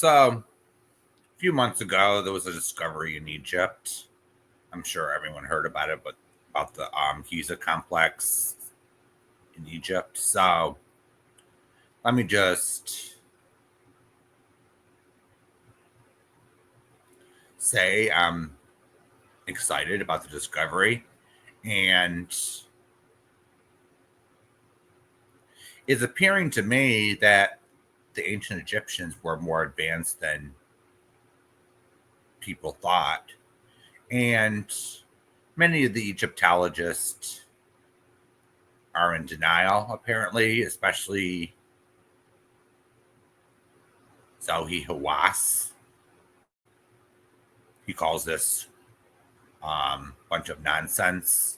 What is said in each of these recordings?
So, a few months ago, there was a discovery in Egypt. I'm sure everyone heard about it, but about the Giza complex in Egypt. So, let me just say I'm excited about the discovery, and it's appearing to me that the ancient Egyptians were more advanced than people thought. And many of the Egyptologists are in denial, apparently, especially Zohi Hawass. He calls this bunch of nonsense.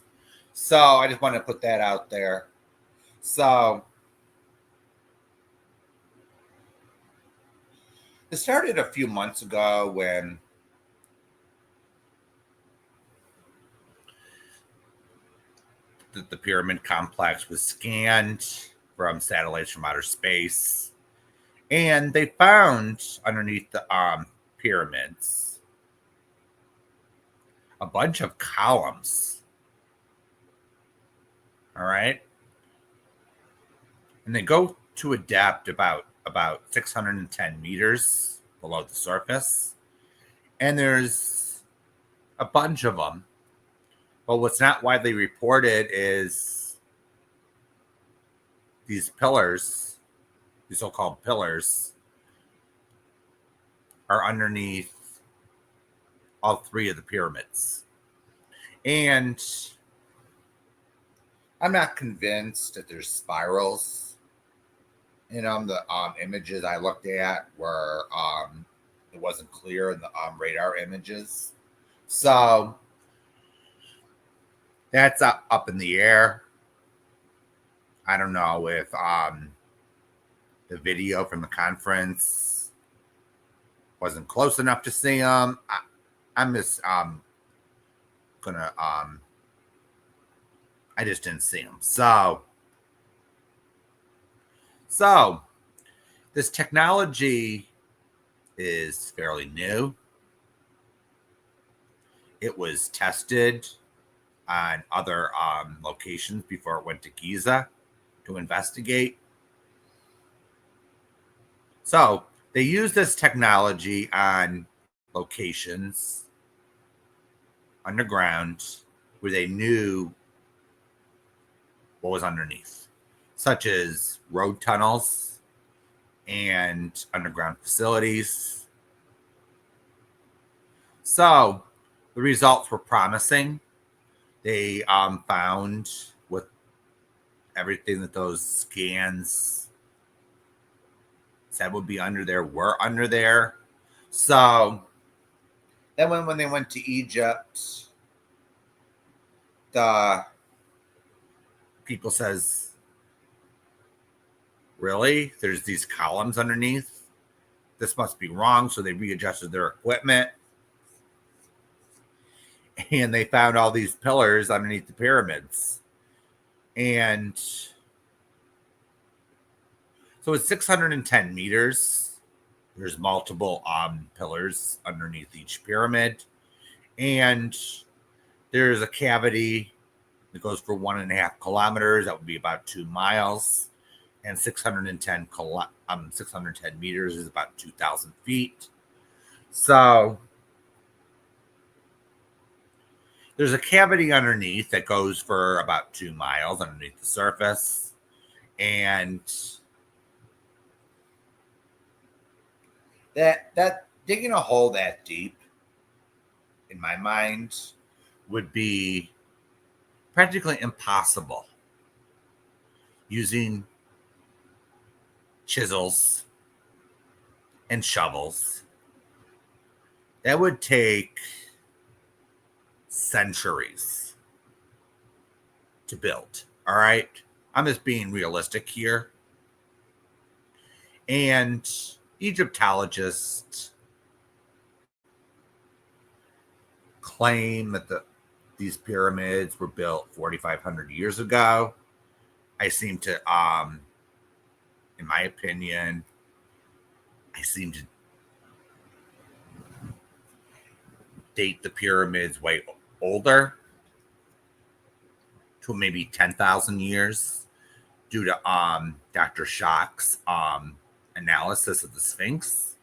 So I just want to put that out there. So it started a few months ago when the pyramid complex was scanned from satellites from outer space, and they found underneath the pyramids a bunch of columns. All right, and they go to a depth about 610 meters below the surface, and there's a bunch of them. But what's not widely reported is these pillars, these so-called pillars, are underneath all three of the pyramids. And I'm not convinced that there's spirals. The images I looked at were it wasn't clear in the radar images. So that's up in the air. I don't know if the video from the conference wasn't close enough to see them. I'm just gonna I just didn't see them. So this technology is fairly new. It was tested on other locations before it went to Giza to investigate. So they used this technology on locations underground where they knew what was underneath, such as road tunnels and underground facilities. So the results were promising. They found with everything that those scans said would be under there were under there. So then when they went to Egypt, the people says, really? There's these columns underneath? This must be wrong. So they readjusted their equipment. And they found all these pillars underneath the pyramids. And so it's 610 meters. There's multiple pillars underneath each pyramid. And there's a cavity that goes for 1.5 kilometers. That would be about 2 miles. And 610 meters is about 2,000 feet. So there's a cavity underneath that goes for about 2 miles underneath the surface. And that digging a hole that deep, in my mind, would be practically impossible using chisels and shovels. That would take centuries to build. All right. I'm just being realistic here. And Egyptologists claim that these pyramids were built 4,500 years ago. I seem to, in my opinion, I seem to date the pyramids way older, to maybe 10,000 years, due to Dr. Schock's analysis of the Sphinx,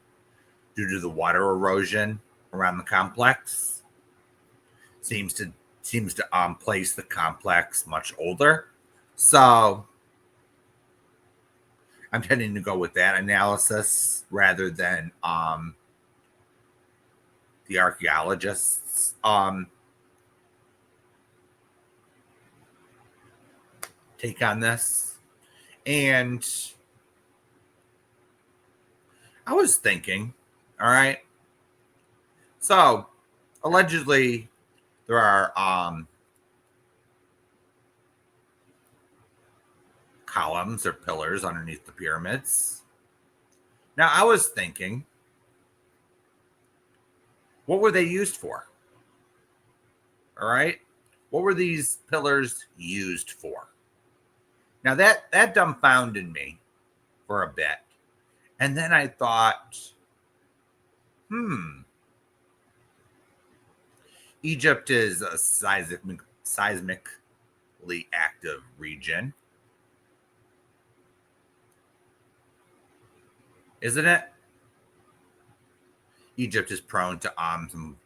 due to the water erosion around the complex. Seems to place the complex much older. So I'm tending to go with that analysis rather than the archaeologists' take on this. And I was thinking, all right, so allegedly there are columns or pillars underneath the pyramids. Now, I was thinking, what were they used for? All right. What were these pillars used for? Now, that dumbfounded me for a bit. And then I thought, Egypt is a seismically active region, isn't it? Egypt is prone to some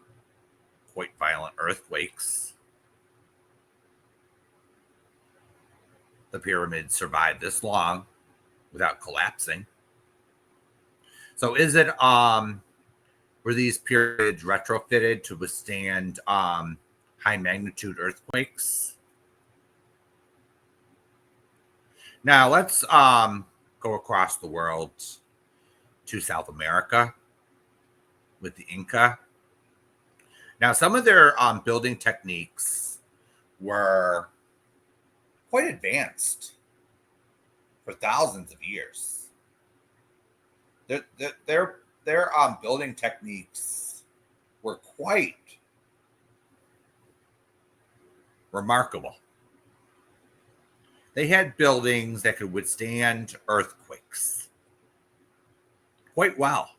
quite violent earthquakes. The pyramids survived this long without collapsing. So is it were these pyramids retrofitted to withstand high magnitude earthquakes? Now let's go across the world to South America with the Inca. Now, some of their building techniques were quite advanced for thousands of years. Their building techniques were quite remarkable. They had buildings that could withstand earthquakes quite well.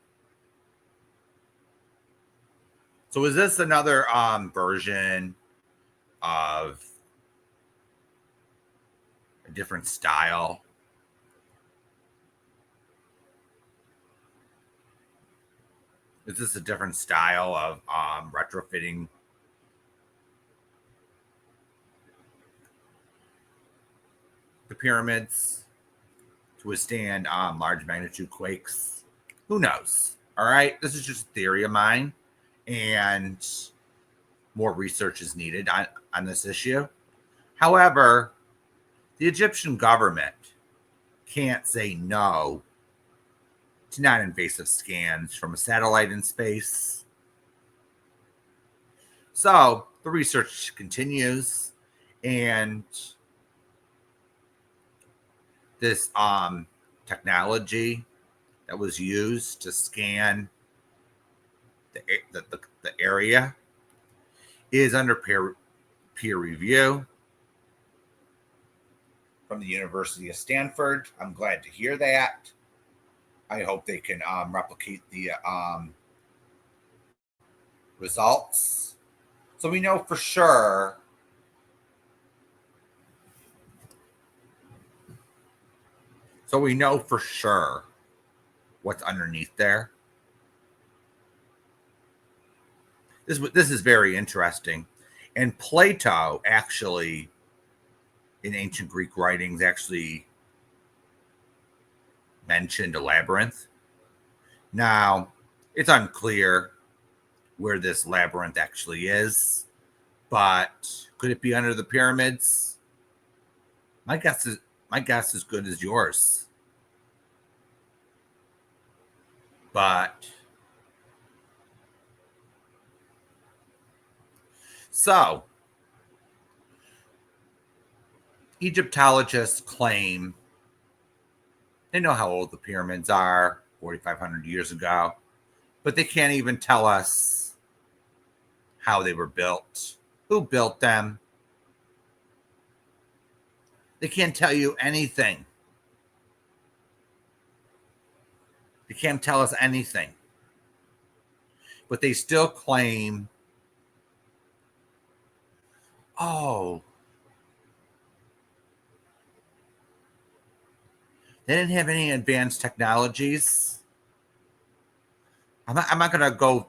So is this another version of a different style? Is this a different style of retrofitting the pyramids to withstand large magnitude quakes? Who knows? All right, this is just a theory of mine, and more research is needed on this issue. However, the Egyptian government can't say no to non-invasive scans from a satellite in space. So the research continues, and this technology that was used to scan the area is under peer review from the University of Stanford. I'm glad to hear that. I hope they can replicate the results. So we know for sure what's underneath there. This is very interesting. And Plato actually, in ancient Greek writings, actually mentioned a labyrinth. Now, it's unclear where this labyrinth actually is, but could it be under the pyramids? My guess is good as yours. But so Egyptologists claim they know how old the pyramids are, 4,500 years ago, but they can't even tell us how they were built, who built them. They can't tell you anything. They can't tell us anything. But they still claim Oh, they didn't have any advanced technologies. I'm not going to go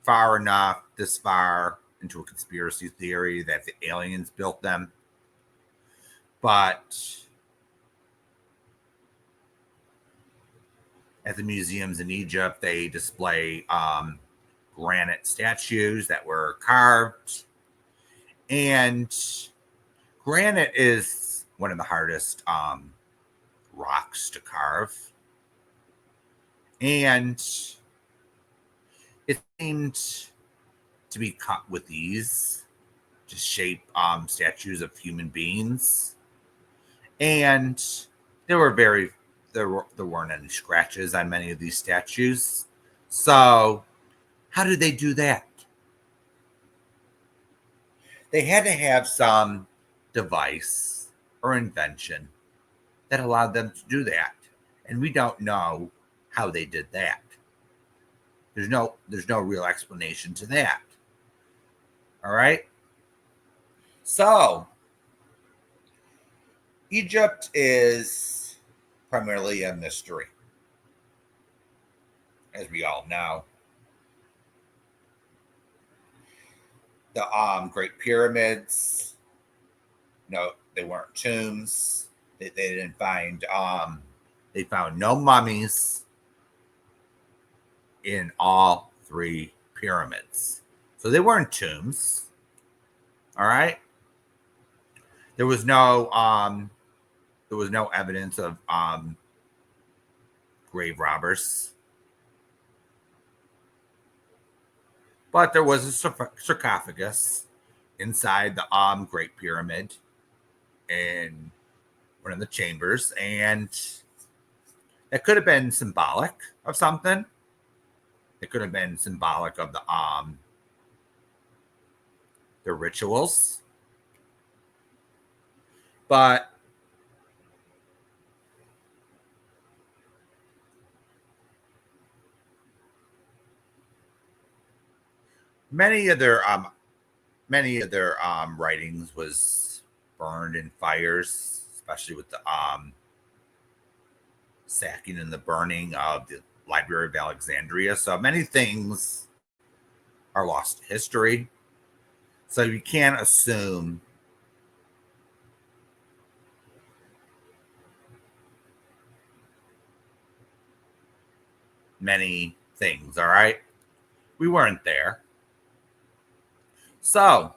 far enough this far into a conspiracy theory that the aliens built them, but at the museums in Egypt, they display granite statues that were carved. And granite is one of the hardest rocks to carve. And it seemed to be cut with ease to shape statues of human beings. And there were very there weren't any scratches on many of these statues. So how did they do that? They had to have some device or invention that allowed them to do that. And we don't know how they did that. There's no real explanation to that. All right? So, Egypt is primarily a mystery, as we all know. The Great Pyramids, no, they weren't tombs. They didn't find they found no mummies in all three pyramids. So they weren't tombs. All right. There was no evidence of grave robbers. But there was a sarcophagus inside the Great Pyramid in one of the chambers, and it could have been symbolic of something. It could have been symbolic of the rituals. But many of their writings was burned in fires, especially with the sacking and the burning of the Library of Alexandria. So many things are lost to history. So you can't assume many things, all right? We weren't there. So,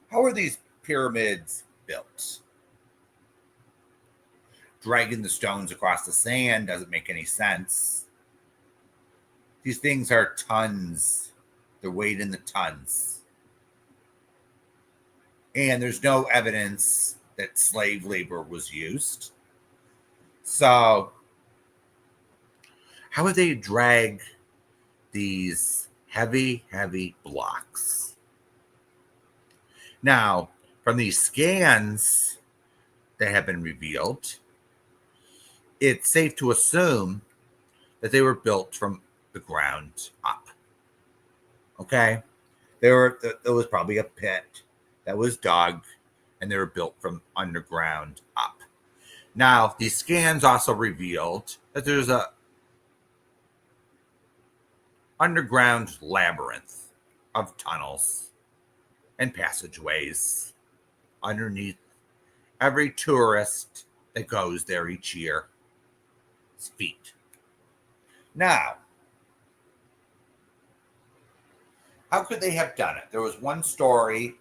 how are these pyramids built? Dragging the stones across the sand doesn't make any sense. These things are tons. They're weighed in the tons. And there's no evidence that slave labor was used. So, how would they drag these heavy, heavy blocks? Now, from these scans that have been revealed, it's safe to assume that they were built from the ground up. Okay? There was probably a pit that was dug, and they were built from underground up. Now, these scans also revealed that there's a underground labyrinth of tunnels and passageways underneath every tourist that goes there each year's feet. Now, how could they have done it? There was one story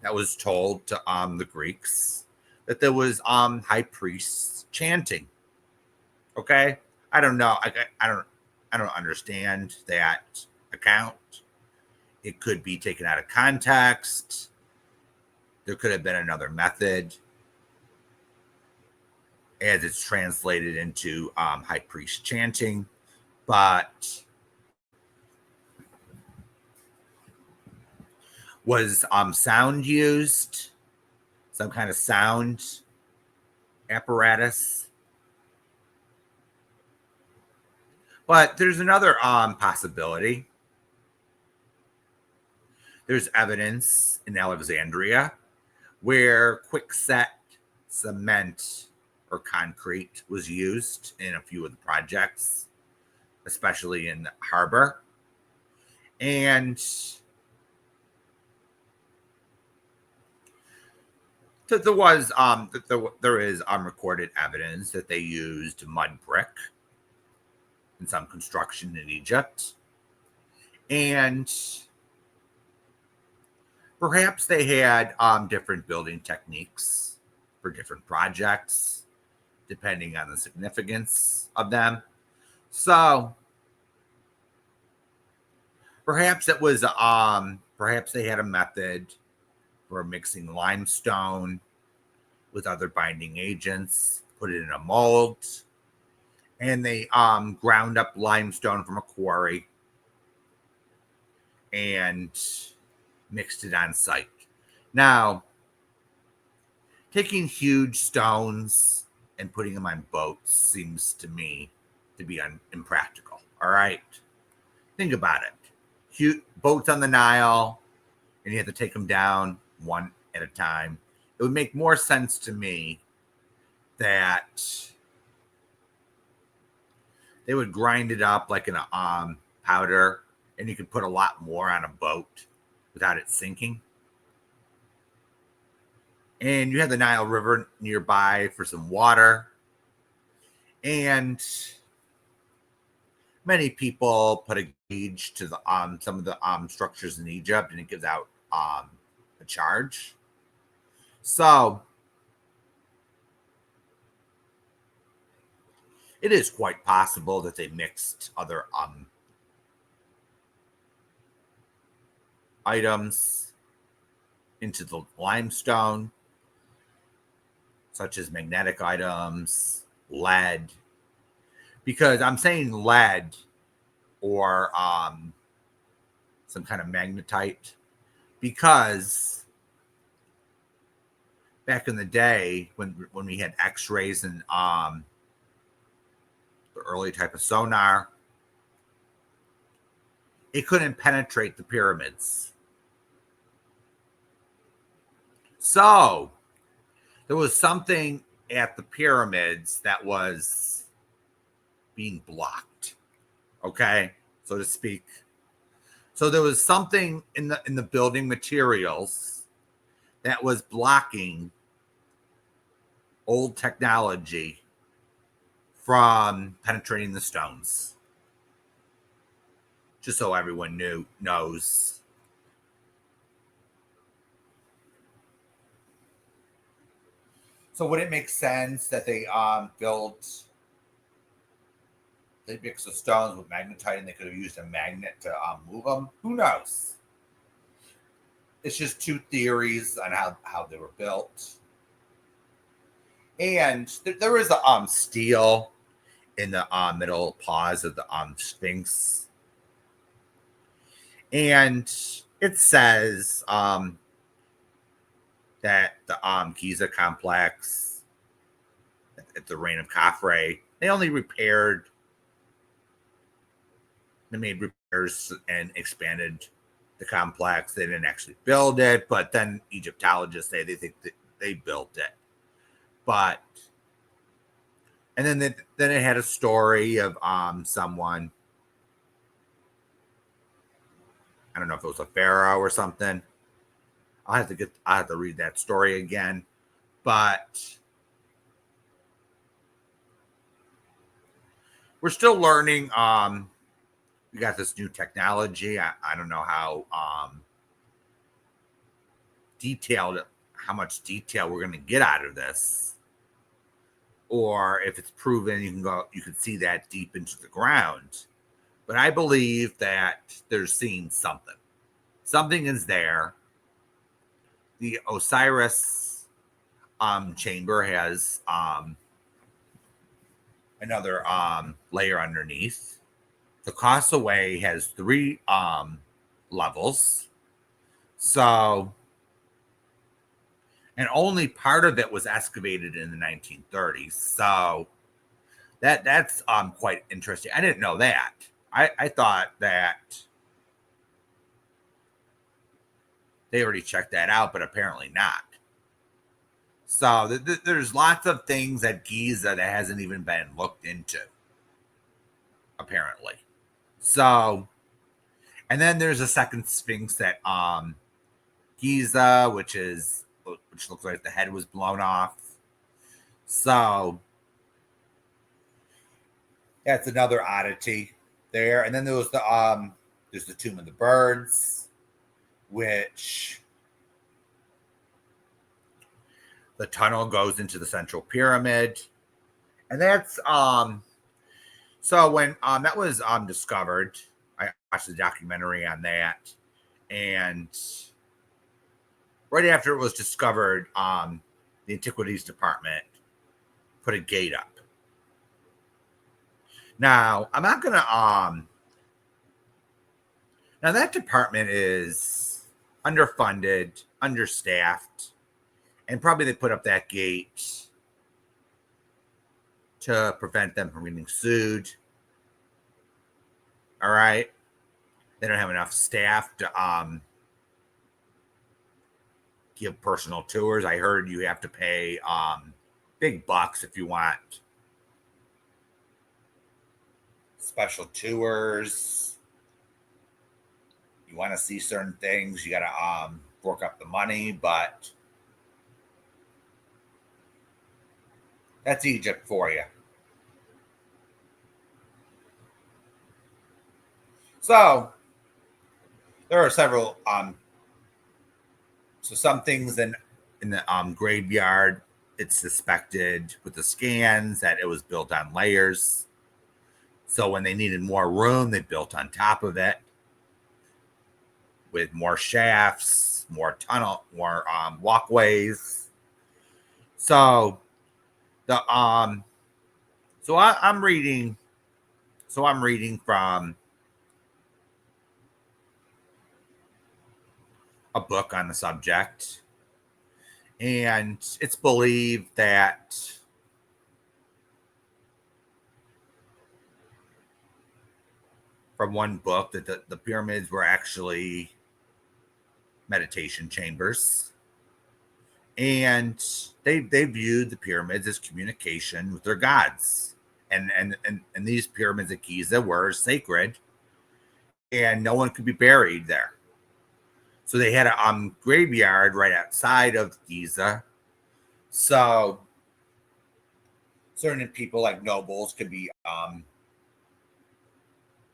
that was told to the Greeks that there was high priests chanting. Okay, I don't know. I don't understand that account. It could be taken out of context. There could have been another method as it's translated into high priest chanting, but was sound used? Some kind of sound apparatus? But there's another possibility There's evidence in Alexandria where quickset cement or concrete was used in a few of the projects, especially in the harbor. And there is recorded evidence that they used mud brick in some construction in Egypt. And perhaps they had different building techniques for different projects, depending on the significance of them. So perhaps it was perhaps they had a method for mixing limestone with other binding agents, put it in a mold, and they ground up limestone from a quarry and mixed it on site. Now, taking huge stones and putting them on boats seems to me to be impractical. All right. Think about it. Huge boats on the Nile, and you have to take them down one at a time. It would make more sense to me that they would grind it up like in a powder, and you could put a lot more on a boat without it sinking. And you have the Nile River nearby for some water. And many people put a gauge to the some of the structures in Egypt, and it gives out a charge. So it is quite possible that they mixed other items into the limestone, such as magnetic items, lead, because I'm saying lead or some kind of magnetite, because back in the day when we had X-rays and the early type of sonar, it couldn't penetrate the pyramids. So there was something at the pyramids that was being blocked, okay, so to speak. So there was something in the building materials that was blocking old technology from penetrating the stones. Just so everyone knows. So would it make sense that they mixed the stones with magnetite and they could have used a magnet to move them? Who knows? It's just two theories on how they were built. And there is a steel in the middle paws of the Sphinx. And it says that the Giza complex at the reign of Khafre, they made repairs and expanded the complex. They didn't actually build it, but then Egyptologists say they think that they built it. But and then it had a story of someone, I don't know if it was a pharaoh or something. I have to read that story again. But we're still learning. We got this new technology. I don't know how how much detail we're going to get out of this, or if it's proven you can see that deep into the ground. But I believe that they're seeing something. Something is there. The Osiris chamber has another layer underneath. The Causeway has 3 levels. So, and only part of it was excavated in the 1930s. So that's quite interesting. I didn't know that. I thought that they already checked that out, but apparently not. So there's lots of things at Giza that hasn't even been looked into, apparently. So, and then there's a second Sphinx at Giza, which looks like the head was blown off. So that's another oddity there. And then there's the Tomb of the Birds, which the tunnel goes into the Central Pyramid. And that's so when that was discovered, I watched the documentary on that, and right after it was discovered, the Antiquities Department put a gate up. Now, I'm not gonna now that department is underfunded, understaffed, and probably they put up that gate to prevent them from getting sued. All right. They don't have enough staff to give personal tours. I heard you have to pay big bucks if you want special tours. You want to see certain things, you got to fork up the money, but that's Egypt for you. So there are several so some things in the graveyard, it's suspected with the scans that it was built on layers. So when they needed more room, they built on top of it with more shafts, more walkways. So the I'm reading from a book on the subject, and it's believed that from one book that the pyramids were actually meditation chambers, and they viewed the pyramids as communication with their gods, and these pyramids at Giza were sacred, and no one could be buried there. So they had a graveyard right outside of Giza. So certain people like nobles could be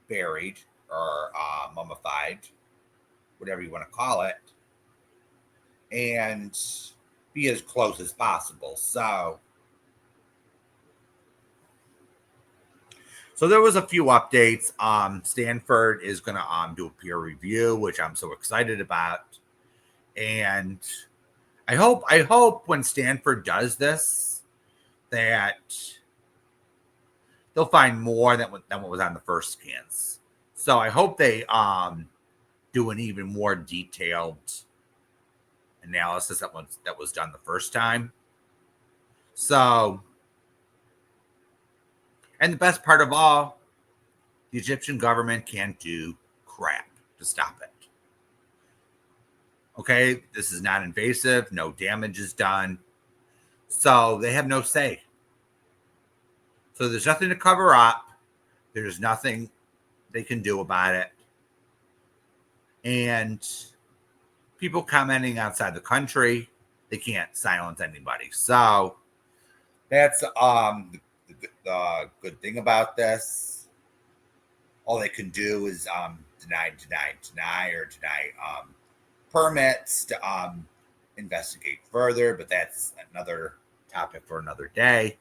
buried or mummified, whatever you want to call it, and be as close as possible. So there was a few updates. Stanford is going to do a peer review, which I'm so excited about. And I hope when Stanford does this that they'll find more than what was on the first scans. So I hope they do an even more detailed analysis that was done the first time. So, and the best part of all, the Egyptian government can't do crap to stop it. Okay, this is not invasive, no damage is done. So they have no say. So there's nothing to cover up. There's nothing they can do about it. And people commenting outside the country, they can't silence anybody. So that's the good thing about this. All they can do is deny permits to investigate further, but that's another topic for another day.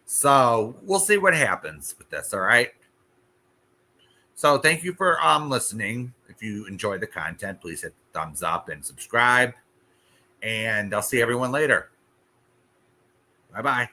So we'll see what happens with this. All right. So thank you for listening. If you enjoy the content, please hit the thumbs up and subscribe. And I'll see everyone later. Bye-bye.